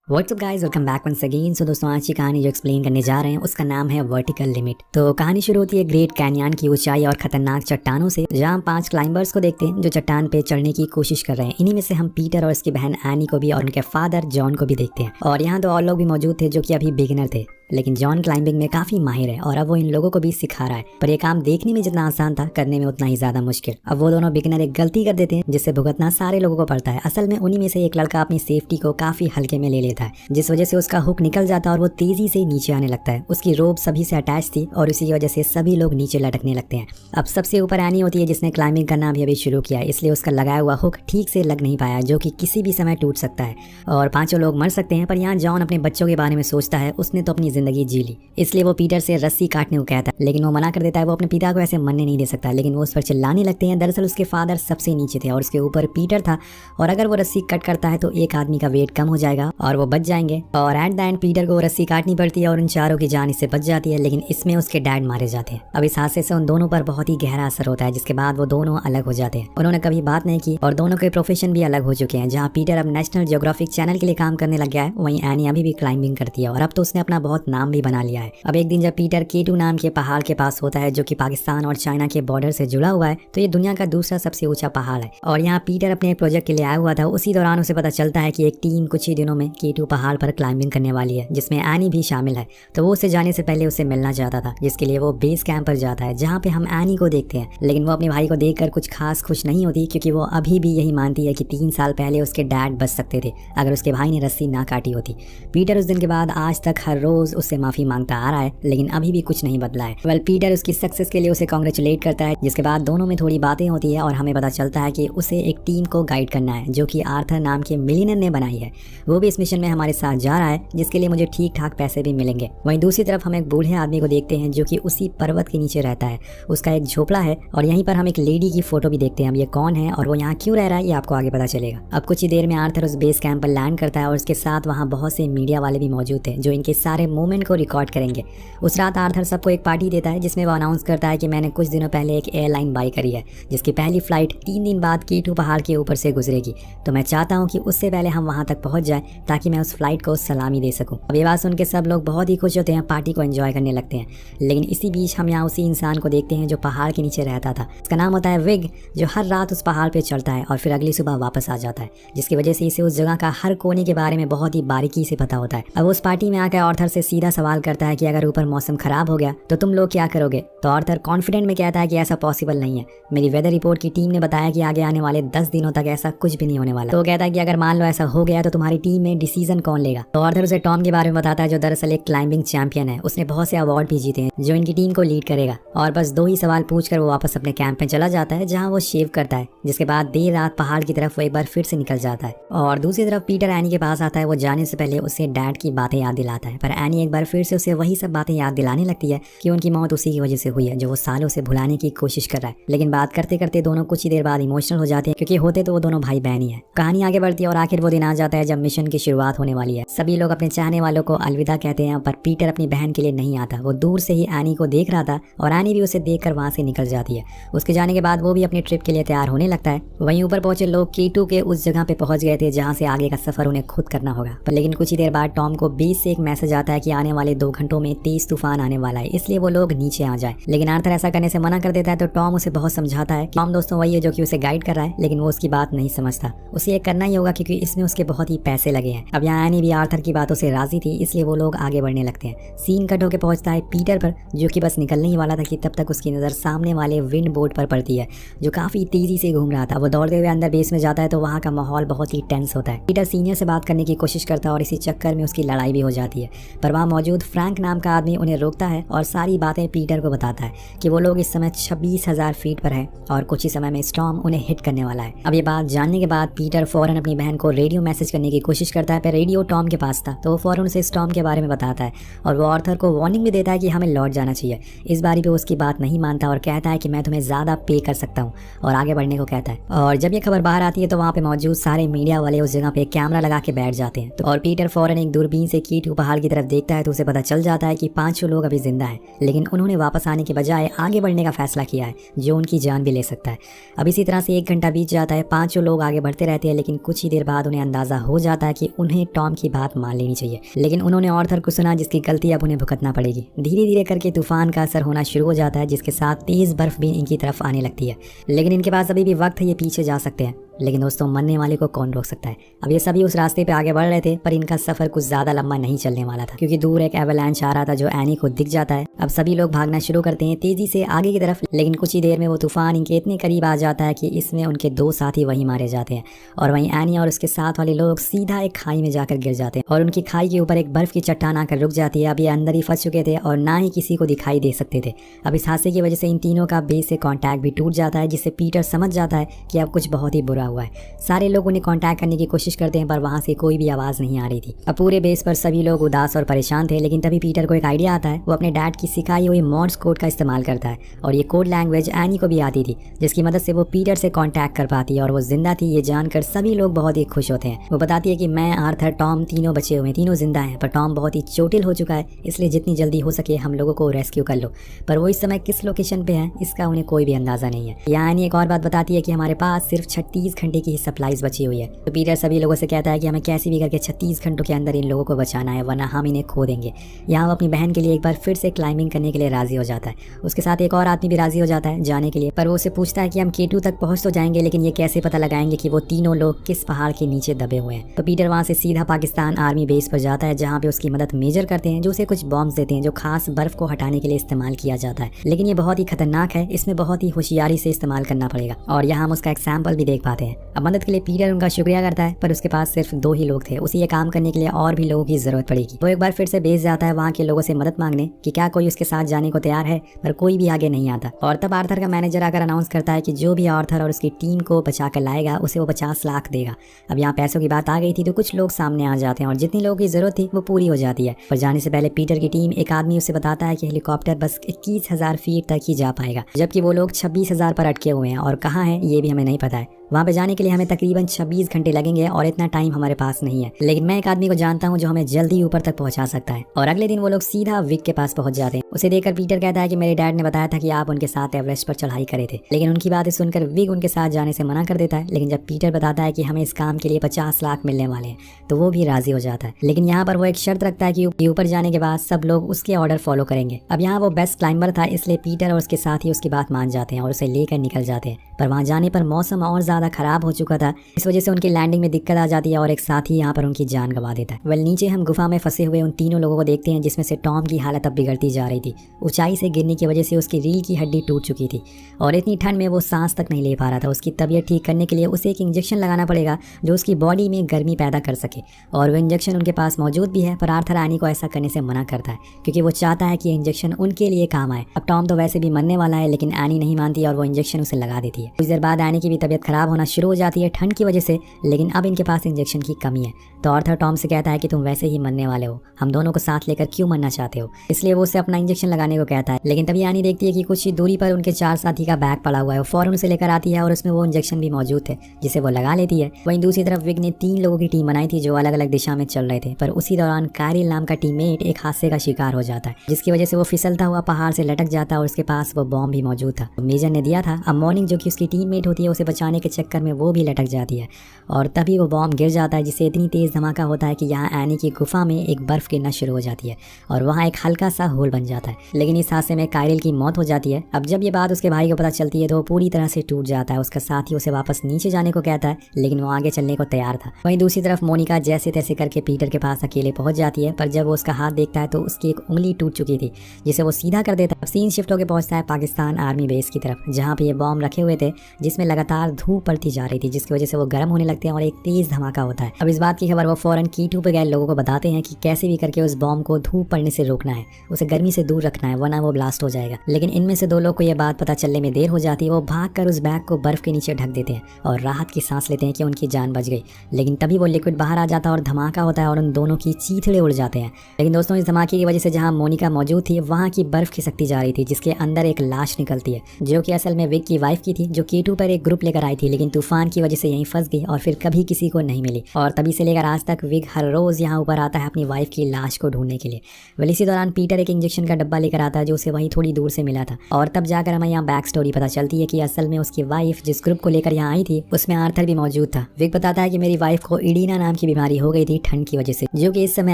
WhatsApp guys, welcome back once again. So दोस्तों, आज की कहानी जो एक्सप्लेन करने जा रहे हैं उसका नाम है वर्टिकल लिमिट। तो कहानी शुरू होती है ग्रेट कैन्यन की ऊंचाई और खतरनाक चट्टानों से, जहां हम 5 क्लाइंबर्स को देखते हैं जो चट्टान पे चढ़ने की कोशिश कर रहे हैं। इन्हीं में से हम पीटर और उसकी बहन एनी को भी और उनके फादर जॉन को भी देखते हैं। और यहाँ 2 और लोग भी मौजूद थे जो कि अभी बिगिनर थे, लेकिन जॉन क्लाइंबिंग में काफी माहिर है और अब वो इन लोगों को भी सिखा रहा है। पर ये काम देखने में जितना आसान था, करने में उतना ही ज्यादा मुश्किल। अब वो दोनों बिगिनर एक गलती कर देते हैं जिससे भुगतना सारे लोगों को पड़ता है। असल में उन्हीं में से एक लड़का अपनी सेफ्टी को काफी हल्के में ले लेता है, जिस वजह से उसका हुक निकल जाता है और वो तेजी से नीचे आने लगता है। उसकी रोप सभी से अटैच थी और इसी वजह से सभी लोग नीचे लटकने लगते हैं। अब सबसे ऊपर एनी होती है जिसने क्लाइंबिंग करना भी अभी शुरू किया, इसलिए उसका लगाया हुआ हुक ठीक से लग नहीं पाया, जो कि किसी भी समय टूट सकता है और 5 लोग मर सकते हैं। पर यहाँ जॉन अपने बच्चों के बारे में सोचता है, उसने तो अपनी जिंदगी जी ली, इसलिए वो पीटर से रस्सी काटने को कहता है, लेकिन वो मना कर देता है। वो अपने पिता को ऐसे मरने नहीं दे सकता, लेकिन वो उस पर चिल्लाने लगते हैं। दरअसल उसके फादर सबसे नीचे थे और उसके ऊपर पीटर था, और अगर वो रस्सी कट करता है तो एक आदमी का वेट कम हो जाएगा और वो बच जाएंगे। और एट द एंड पीटर को रस्सी काटनी पड़ती है और उन चारों की जान इससे बच जाती है, लेकिन इसमें उसके डैड मारे जाते हैं। अब इस हादसे से उन दोनों पर बहुत ही गहरा असर होता है, जिसके बाद वो दोनों अलग हो जाते हैं। उन्होंने कभी बात नहीं की और दोनों के प्रोफेशन भी अलग हो चुके हैं। जहाँ पीटर अब नेशनल जियोग्राफिक चैनल के लिए काम करने लग गया है, वहीं एनी अभी भी क्लाइंबिंग करती है और अब तो उसने अपना बहुत नाम भी बना लिया है। अब एक दिन जब पीटर K2 नाम के पहाड़ के पास होता है, जो कि पाकिस्तान और चाइना के बॉर्डर से जुड़ा हुआ है, तो ये दुनिया का दूसरा सबसे ऊंचा पहाड़ है। और यहाँ पीटर अपने एक प्रोजेक्ट के लिए आया हुआ था। उसी दौरान उसे पता चलता है कि एक टीम कुछ ही दिनों में K2 पहाड़ पर क्लाइंबिंग करने वाली है, जिसमें एनी भी शामिल है। तो वो उसे जाने से पहले उसे मिलना चाहता था, जिसके लिए वो बेस कैंप पर जाता है, जहाँ पे हम एनी को देखते हैं। लेकिन वो अपने भाई को देखकर कुछ खास खुश नहीं होती, क्योंकि वो अभी भी यही मानती है कि 3 साल पहले उसके डैड बच सकते थे अगर उसके भाई ने रस्सी ना काटी होती। पीटर उस दिन के बाद आज तक हर रोज उससे माफी मांगता आ रहा है, लेकिन अभी भी कुछ नहीं बदला है। वेल, पीटर उसकी सक्सेस के लिए उसे कांग्रेचुलेट करता है, जिसके बाद दोनों में थोड़ी बातें होती है और हमें पता चलता है कि उसे एक टीम को गाइड करना है, जो कि आर्थर नाम के मिलियनर ने बनाई है। वो भी इस मिशन में हमारे साथ जा रहा है, जिसके लिए मुझे ठीक ठाक पैसे भी मिलेंगे। वहीं दूसरी तरफ हम एक बूढ़े आदमी को देखते हैं जो कि उसी पर्वत के नीचे रहता है। उसका एक झोपड़ा है और यहीं पर हम एक लेडी की फोटो भी देखते हैं। अब ये कौन है और वो यहाँ क्यों रह रहा है, ये आपको आगे पता चलेगा। अब कुछ ही देर में आर्थर उस बेस कैंप पर लैंड करता है और उसके साथ वहाँ बहुत से मीडिया वाले भी मौजूद थे, जो इनके सारे मूवमेंट को रिकॉर्ड करेंगे। उस रात आर्थर सबको एक पार्टी देता है, जिसमें वो अनाउंस करता है कि मैंने कुछ दिनों पहले एक एयरलाइन बाई करी है, जिसकी पहली फ्लाइट 3 दिन बाद K2 पहाड़ के ऊपर से गुजरेगी। तो मैं चाहता हूँ कि उससे पहले हम वहाँ तक पहुँच जाए, ताकि मैं उस फ्लाइट को सलामी दे सकूँ। अब ये बात सुन के सब लोग बहुत ही खुश होते हैं, पार्टी को एंजॉय करने लगते हैं। लेकिन इसी बीच हम यहाँ उसी इंसान को देखते हैं जो पहाड़ के नीचे रहता था। इसका नाम होता है विग, जो हर रात उस पहाड़ पे चढ़ता है और फिर अगली सुबह वापस आ जाता है, जिसकी वजह से इसे उस जगह का हर कोने के बारे में बहुत ही बारीकी से पता होता है। अब उस पार्टी में आकर आर्थर से सीधा सवाल करता है कि अगर ऊपर मौसम खराब हो गया तो तुम लोग क्या करोगे। तो आर्थर कॉन्फिडेंट में कहता है कि ऐसा पॉसिबल नहीं है, मेरी वेदर रिपोर्ट की टीम ने बताया कि आगे आने वाले 10 दिनों तक ऐसा कुछ भी नहीं होने वाला। तो वो कहता है कि अगर मान लो ऐसा हो गया तो तुम्हारी टीम में डिसीजन कौन लेगा। तो आर्थर उसे टॉम के बारे में बताता है, जो दरअसल एक क्लाइंबिंग चैंपियन है। उसने बहुत से अवार्ड भी जीते हैं, जो इनकी टीम को लीड करेगा। और बस 2 ही सवाल पूछकर वो वापस अपने कैंप में चला जाता है, जहाँ वो शेव करता है, जिसके बाद देर रात पहाड़ की तरफ वो एक बार फिर से निकल जाता है। और दूसरी तरफ पीटर एनी के पास आता है। वो जाने से पहले उसे डैड की बातें याद दिलाता है, पर एनी एक बार फिर से उसे वही सब बातें याद दिलाने लगती है कि उनकी मौत उसी की वजह से हुई है, जो वो सालों से भुलाने की कोशिश कर रहा है। लेकिन बात करते करते दोनों कुछ ही देर बाद इमोशनल हो जाते हैं, क्योंकि होते तो वो दोनों भाई बहन ही है। कहानी आगे बढ़ती है और आखिर वो दिन आ जाता है जब मिशन की शुरुआत होने वाली है। सभी लोग अपने चाहने वालों को अलविदा कहते हैं, पर पीटर अपनी बहन के लिए नहीं आता। वो दूर से ही एनी को देख रहा था और एनी भी उसे देखकर वहां से निकल जाती है। उसके जाने के बाद वो भी अपनी ट्रिप के लिए तैयार होने लगता है। वहीं ऊपर पहुंचे लोग K2 के उस जगह पे पहुंच गए थे, जहां से आगे का सफर उन्हें खुद करना होगा। पर लेकिन कुछ ही देर बाद टॉम को बेस से एक मैसेज आता है कि आने वाले 2 घंटों में तेज तूफान आने वाला है, इसलिए वो लोग नीचे आ जाए। लेकिन आर्थर ऐसा करने से मना कर देता है। तो टॉम उसे बहुत समझाता है। टॉम दोस्तों वही है जो कि उसे गाइड कर रहा है, लेकिन वो उसकी बात नहीं समझता। उसे ये करना ही होगा क्योंकि इसमें उसके बहुत ही पैसे लगे हैं। अब यहाँ एनी भी आर्थर की बातों से राजी थी, इसलिए वो लोग आगे बढ़ने लगते हैं। सीन कट होकर पहुंचता है पीटर पर, जो कि बस निकलने ही वाला था कि तब तक उसकी नजर सामने वाले विंड बोर्ड पर पड़ती है, जो काफी तेजी से घूम रहा था। वो दौड़ते हुए अंदर बेस में जाता है तो वहाँ का माहौल बहुत ही टेंस होता है। पीटर सीनियर से बात करने की कोशिश करता है और इसी चक्कर में उसकी लड़ाई भी हो जाती है। पर वहाँ मौजूद फ्रैंक नाम का आदमी उन्हें रोकता है और सारी बातें पीटर को बताता है कि वो लोग इस समय 26,000 फीट पर है और कुछ ही समय में स्टॉर्म उन्हें हिट करने वाला है। अब ये बात जानने के बाद पीटर फौरन अपनी बहन को रेडियो मैसेज करने की कोशिश करता है, पर रेडियो टॉम के पास था, तो वो फौरन उसे स्टॉर्म के बारे में बताता है और वो आर्थर को वार्निंग भी देता है कि हमें लौट जाना चाहिए। इस बारी पे उसकी बात नहीं मानता और कहता है कि मैं तुम्हें ज्यादा पे कर सकता हूँ, और आगे बढ़ने को कहता है। और जब ये खबर बाहर आती है तो वहाँ पे मौजूद सारे मीडिया वाले उस जगह पे कैमरा लगा के बैठ जाते हैं। तो और पीटर फौरन एक दूरबीन से K2 पहाड़ की तरफ देख देखता है तो उसे पता चल जाता है कि 5 लोग अभी जिंदा हैं, लेकिन उन्होंने वापस आने के बजाय आगे बढ़ने का फैसला किया है जो उनकी जान भी ले सकता है। अब इसी तरह से 1 घंटा बीत जाता है, 5 लोग आगे बढ़ते रहते हैं, लेकिन कुछ ही देर बाद उन्हें अंदाजा हो जाता है कि उन्हें टॉम की बात मान लेनी चाहिए। लेकिन उन्होंने आर्थर को सुना जिसकी गलती अब उन्हें भुगतना पड़ेगी। धीरे धीरे करके तूफान का असर होना शुरू हो जाता है, जिसके साथ तेज बर्फ भी इनकी तरफ आने लगती है। लेकिन इनके पास अभी भी वक्त है, ये पीछे जा सकते हैं। लेकिन दोस्तों, मरने वाले को कौन रोक सकता है। अब ये सभी उस रास्ते पे आगे बढ़ रहे थे, पर इनका सफर कुछ ज्यादा लंबा नहीं चलने वाला था, क्योंकि दूर एक एवलांच आ रहा था जो एनी को दिख जाता है। अब सभी लोग भागना शुरू करते हैं तेजी से आगे की तरफ, लेकिन कुछ ही देर में वो तूफान इनके इतने करीब आ जाता है कि इसमें उनके 2 साथी वहीं मारे जाते हैं और वहीं एनी और उसके साथ वाले लोग सीधा एक खाई में जाकर गिर जाते हैं और उनकी खाई के ऊपर एक बर्फ की चट्टान आकर रुक जाती है। अब ये अंदर ही फंस चुके थे और ना ही किसी को दिखाई दे सकते थे। अब इस हादसे की वजह से इन तीनों का बेस से कॉन्टैक्ट भी टूट जाता है, जिससे पीटर समझ जाता है कि अब कुछ बहुत ही बुरा हुआ है। सारे लोग उन्हें कांटेक्ट करने की कोशिश करते हैं, पर वहां से कोई भी आवाज नहीं आ रही थी। अब पूरे बेस पर सभी लोग उदास और परेशान थे, लेकिन तभी पीटर को एक आइडिया आता है। वो अपने डैड की सिखाई हुई मॉर्स कोड का इस्तेमाल करता है और ये कोड लैंग्वेज एनी को भी आती थी, जिसकी मदद से वो पीटर से कांटेक्ट कर पाती है और वो जिंदा थी। ये जानकर सभी लोग बहुत ही खुश होते हैं। वो बताती है कि मैं, आर्थर, टॉम तीनों बचे हुए हैं, तीनों जिंदा हैं, पर टॉम बहुत ही चोटिल हो चुका है, इसलिए जितनी जल्दी हो सके हम लोगों को रेस्क्यू कर लो। पर वो इस समय किस लोकेशन पे है इसका उन्हें कोई भी अंदाजा नहीं है। यहाँ एनी एक और बात बताती है कि हमारे पास सिर्फ 36 घंटे की सप्लाईज बची हुई है। तो पीटर सभी लोगों से कहता है कि हमें कैसे भी करके 36 घंटों के अंदर इन लोगों को बचाना है, वरना हम इन्हें खो देंगे। यहाँ वो अपनी बहन के लिए एक बार फिर से क्लाइंबिंग करने के लिए राजी हो जाता है। उसके साथ एक और आदमी भी राजी हो जाता है जाने के लिए, पर वो उसे पूछता है कि हम K2 तक पहुंच तो जाएंगे, लेकिन ये कैसे पता लगाएंगे कि वो तीनों लोग किस पहाड़ के नीचे दबे हुए हैं। तो पीटर वहाँ से सीधा पाकिस्तान आर्मी बेस पर जाता है, जहाँ पे उसकी मदद मेजर करते हैं, जो उसे कुछ बॉम्ब्स देते हैं जो खास बर्फ को हटाने के लिए इस्तेमाल किया जाता है। लेकिन ये बहुत ही खतरनाक है, इसमें बहुत ही होशियारी से इस्तेमाल करना पड़ेगा और यहाँ हम उसका एग्जाम्पल भी देख पाते हैं। अब मदद के लिए पीटर उनका शुक्रिया करता है, पर उसके पास सिर्फ 2 ही लोग थे। उसे ये काम करने के लिए और भी लोगों की जरूरत पड़ेगी। वो एक बार फिर से बेस जाता है वहाँ के लोगों से मदद मांगने कि क्या कोई उसके साथ जाने को तैयार है, पर कोई भी आगे नहीं आता। और तब आर्थर का मैनेजर आकर अनाउंस करता है कि जो भी आर्थर और उसकी टीम को बचा कर लाएगा उसे वो 50 लाख देगा। अब यहाँ पैसों की बात आ गई थी तो कुछ लोग सामने आ जाते हैं और जितनी लोगों की जरूरत थी वो पूरी हो जाती है। पर जाने से पहले पीटर की टीम एक आदमी उसे बताता है कि हेलीकॉप्टर बस 21,000 फीट तक ही जा पाएगा, जबकि वो लोग 26,000 पर अटके हुए हैं और कहाँ है ये भी हमें नहीं पता है। वहाँ पे जाने के लिए हमें तकरीबन 26 घंटे लगेंगे और इतना टाइम हमारे पास नहीं है। लेकिन मैं एक आदमी को जानता हूँ जो हमें जल्दी ऊपर तक पहुँचा सकता है। और अगले दिन वो लोग सीधा विक के पास पहुँच जाते हैं। उसे देखकर पीटर कहता है कि मेरे डैड ने बताया था कि आप उनके साथ एवरेस्ट पर चढ़ाई करे थे, लेकिन उनकी बातें सुनकर विक उनके साथ जाने से मना कर देता है। लेकिन जब पीटर बताता है कि हमें इस काम के लिए 50 लाख मिलने वाले हैं तो वो भी राजी हो जाता है। लेकिन यहाँ पर वो एक शर्त रखता है कि ऊपर जाने के बाद सब लोग उसके ऑर्डर फॉलो करेंगे। अब यहाँ वो बेस्ट क्लाइंबर था, इसलिए पीटर और उसके साथी उसकी बात मान जाते हैं और उसे लेकर निकल जाते हैं। पर वहाँ जाने पर मौसम और ज्यादा खराब हो चुका था, इस वजह से उनकी लैंडिंग में दिक्कत आ जाती है और एक साथी यहाँ पर उनकी जान गंवा देता है। वेल, नीचे हम गुफा में फंसे हुए उन तीनों लोगों को देखते हैं, जिसमें से टॉम की हालत अब बिगड़ती जा रही थी। ऊंचाई से गिरने की वजह से उसकी रीढ़ की हड्डी टूट चुकी थी और इतनी ठंड में वो सांस तक नहीं ले पा रहा था। उसकी तबीयत ठीक करने के लिए उसे एक इंजेक्शन लगाना पड़ेगा जो उसकी बॉडी में गर्मी पैदा कर सके, और वो इंजेक्शन उनके पास मौजूद भी है। पर आर्थर एनी को ऐसा करने से मना करता है क्योंकि वो चाहता है कि इंजेक्शन उनके लिए काम आए। अब टॉम तो वैसे भी मरने वाला है, लेकिन एनी नहीं मानती और वो इंजेक्शन उसे लगा देती है। कुछ देर बाद एनी की भी तबीयत खराब होना शुरू हो जाती है ठंड की वजह से, लेकिन अब इनके पास इंजेक्शन की कमी है। तो आर्थर टॉम से कहता है कि तुम वैसे ही मरने वाले हो, हम दोनों को साथ लेकर क्यों मरना चाहते हो, इसलिए वो उसे अपना इंजेक्शन लगाने को कहता है। लेकिन तभी एनी देखती है कि कुछ ही दूरी पर उनके 4 साथी का बैग पड़ा हुआ है। वो फौरन उसे लेकर आती है और उसमें वो इंजेक्शन भी मौजूद थे, जिसे वो लगा लेती है। वहीं दूसरी तरफ विक ने 3 लोगों की टीम बनाई थी जो अलग अलग दिशा में चल रहे थे, पर उसी दौरान कायरिल नाम का टीममेट एक हादसे का शिकार हो जाता है, जिसकी वजह से वो फिसलता हुआ पहाड़ से लटक जाता है और उसके पास वो बॉम्ब भी मौजूद था मेजर ने दिया था। अब मॉर्निंग जो कि उसकी टीममेट होती है उसे बचाने के चक्कर में वो भी लटक जाती है और तभी वो बॉम्ब गिर जाता है, जिससे इतनी तेज धमाका होता है कि यहाँ एनी की गुफा में एक बर्फ गिरना शुरू हो जाती है और वहाँ एक हल्का सा होल बन जाता है। लेकिन इस हादसे में कायरिल की मौत हो जाती है। अब जब ये बात उसके भाई को पता चलती है तो वो पूरी तरह से टूट जाता है। उसका साथी उसे वापस नीचे जाने को कहता है, लेकिन वो आगे चलने को तैयार था। वहीं दूसरी तरफ मोनिका जैसे तैसे करके पीटर के पास अकेले पहुंच जाती है, पर जब वो उसका हाथ देखता है तो उसकी एक उंगली टूट चुकी थी, जिसे वो सीधा कर देता है। सीन शिफ्ट होकर पहुंचता है पाकिस्तान आर्मी बेस की तरफ, जहाँ पे ये बॉम्ब रखे हुए थे, जिसमें लगातार धूप पड़ती जा रही थी, जिसकी वजह से वो गर्म होने लगते हैं और एक तेज धमाका होता है। अब इस बात की खबर वो फौरन K2 पे गए लोगों को बताते हैं कि कैसे भी करके उस बॉम्ब को धूप पड़ने से रोकना है, उसे गर्मी से दूर रखना है, वरना वो ब्लास्ट हो जाएगा। लेकिन इनमें से 2 लोग को यह बात पता चलने में देर हो जाती है। वो भागकर उस बैग को बर्फ के नीचे ढक देते हैं और राहत की सांस लेते हैं कि उनकी जान बच गई। लेकिन तभी वो लिक्विड बाहर आ जाता है और धमाका होता है और उन दोनों की चीथड़े उड़ जाते हैं। लेकिन दोस्तों, इस धमाके की वजह से जहाँ मोनिका मौजूद थी वहाँ की बर्फ खिसकती जा रही थी, जिसके अंदर एक लाश निकलती है जो कि असल में विक की वाइफ की थी, जो K2 पर एक ग्रुप लेकर आई थी थी, लेकिन तूफान की वजह से यहीं फंस गई और फिर कभी किसी को नहीं मिली। और तभी से लेकर आज तक विग हर रोज यहाँ ऊपर आता है अपनी वाइफ की लाश को ढूंढने के लिए। वेल इसी दौरान पीटर एक इंजेक्शन का डब्बा लेकर आता है जो उसे वहीं थोड़ी दूर से मिला था, और तब जाकर हमें यहाँ बैक स्टोरी पता चलती है कि असल में उसकी वाइफ जिस ग्रुप को लेकर यहाँ आई थी उसमें आर्थर भी मौजूद था। विग बताता है कि मेरी वाइफ को इडीना नाम की बीमारी हो गई थी ठंड की वजह से, जो कि इस समय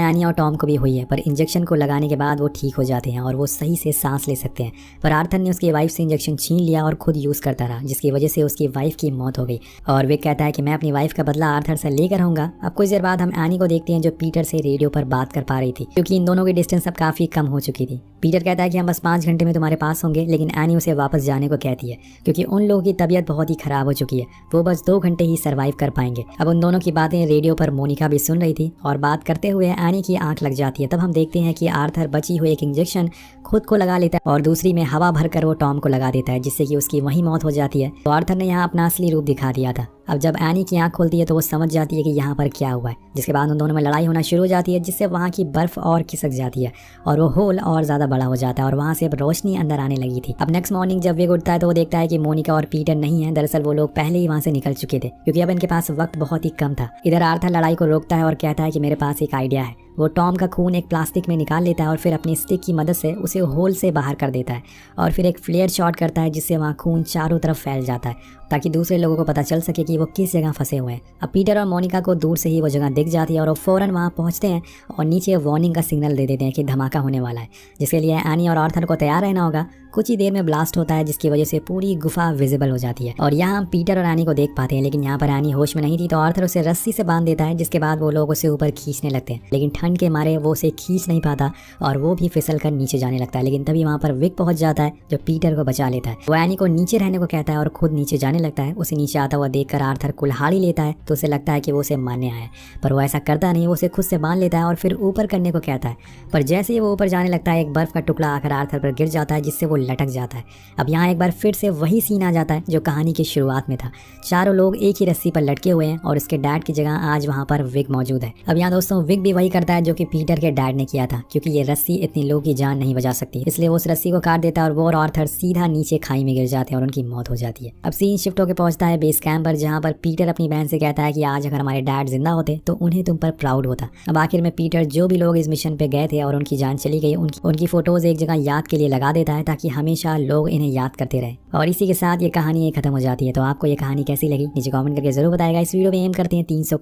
एनी और टॉम को भी हुई है, पर इंजेक्शन को लगाने के बाद वो ठीक हो जाते हैं और वो सही से सांस ले सकते हैं। पर आर्थर ने उसकी वाइफ से इंजेक्शन छीन लिया और खुद यूज करता रहा, जिसकी वजह से उसकी वाइफ की मौत हो गई। और विग कहता है कि मैं अपनी वाइफ का बदला आर्थर से लेकर रहूंगा। अब कुछ देर बाद हम एनी को देखते हैं जो पीटर से रेडियो पर बात कर पा रही थी, क्योंकि इन दोनों की डिस्टेंस अब काफी कम हो चुकी थी। पीटर कहता है कि हम बस 5 घंटे में तुम्हारे पास होंगे, लेकिन एनी उसे वापस जाने को कहती है क्योंकि उन लोगों की तबीयत बहुत ही खराब हो चुकी है, वो बस 2 घंटे ही सरवाइव कर पाएंगे। अब उन दोनों की बातें रेडियो पर मोनिका भी सुन रही थी और बात करते हुए एनी की आंख लग जाती है। तब हम देखते हैं कि आर्थर बची हुई एक इंजेक्शन खुद को लगा लेता है और दूसरी में हवा भरकर वो टॉम को लगा देता है, जिससे कि उसकी वही मौत हो जाती है। तो आर्थर ने यहाँ अपना असली रूप दिखा दिया था। अब जब एनी की आंख खोलती है तो वो समझ जाती है कि यहाँ पर क्या हुआ है, जिसके बाद उन दोनों में लड़ाई होना शुरू हो जाती है, जिससे वहाँ की बर्फ और खिसक जाती है और वो होल और ज़्यादा बड़ा हो जाता है और वहाँ से अब रोशनी अंदर आने लगी थी। अब नेक्स्ट मॉर्निंग जब विग उठता है तो वो देखता है कि मोनिका और पीटर नहीं है। दरअसल वो लोग पहले ही वहाँ से निकल चुके थे, क्योंकि अब इनके पास वक्त बहुत ही कम था। इधर आर्थर लड़ाई को रोकता है और कहता है कि मेरे पास एक आइडिया है। वो टॉम का खून एक प्लास्टिक में निकाल लेता है और फिर अपनी स्टिक की मदद से उसे होल से बाहर कर देता है और फिर एक फ्लेयर शॉट करता है, जिससे वहाँ खून चारों तरफ फैल जाता है ताकि दूसरे लोगों को पता चल सके कि वो किस जगह फंसे हुए हैं। अब पीटर और मोनिका को दूर से ही वो जगह दिख जाती है और वो फौरन वहाँ पहुँचते हैं और नीचे वार्निंग का सिग्नल दे देते हैं कि धमाका होने वाला है, जिसके लिए एनी और आर्थर को तैयार रहना होगा। कुछ ही देर में ब्लास्ट होता है, जिसकी वजह से पूरी गुफा विजिबल हो जाती है और यहाँ हम पीटर और एनी को देख पाते हैं, लेकिन यहाँ पर एनी होश में नहीं थी तो आर्थर उसे रस्सी से बांध देता है, जिसके बाद वो लोग उसे ऊपर खींचने लगते हैं, लेकिन ठंड के मारे वो उसे खींच नहीं पाता और वो भी फिसल कर नीचे जाने लगता है। लेकिन तभी वहाँ पर विग पहुंच जाता है जो पीटर को बचा लेता है। वो एनी को नीचे रहने को कहता है और खुद नीचे जाने लगता है। उसे नीचे आता हुआ देखकर आर्थर कुल्हाड़ी लेता है तो उसे लगता है कि वो उसे मारने आया है, पर वो ऐसा करता नहीं। वो उसे खुद से बांध लेता है और फिर ऊपर करने को कहता है, पर जैसे ही वो ऊपर जाने लगता है एक बर्फ का टुकड़ा आकर आर्थर पर गिर जाता है, जिससे वो लटक जाता है। अब यहाँ एक बार फिर से वही सीन आ जाता है जो कहानी की शुरुआत में था। चारों लोग एक ही रस्सी पर लटके हुए हैं और उसके डैड की जगह आज वहाँ पर विग मौजूद है। अब यहाँ दोस्तों विग भी वही करता है जो कि पीटर के डैड ने किया था, क्योंकि ये रस्सी इतनी लोगों की जान नहीं बचा सकती, इसलिए वो उस रस्सी को काट देता है और वो और आर्थर सीधा नीचे खाई में गिर जाते हैं और उनकी मौत हो जाती है। अब सीन शिफ्ट होकर पहुंचता है बेस कैंप पर, जहाँ पर पीटर अपनी बहन से कहता है कि आज अगर हमारे डैड जिंदा होते तो उन्हें तुम पर प्राउड होता। अब आखिर में पीटर जो भी लोग इस मिशन पे गए थे और उनकी जान चली गई उनकी फोटोज एक जगह याद के लिए लगा देता है, ताकि हमेशा लोग इन्हें याद करते रहे। और इसी के साथ ये कहानी खत्म हो जाती है। तो आपको ये कहानी कैसी लगी नीचे कमेंट करके जरूर बताएगा। इस वीडियो में एम करते हैं 300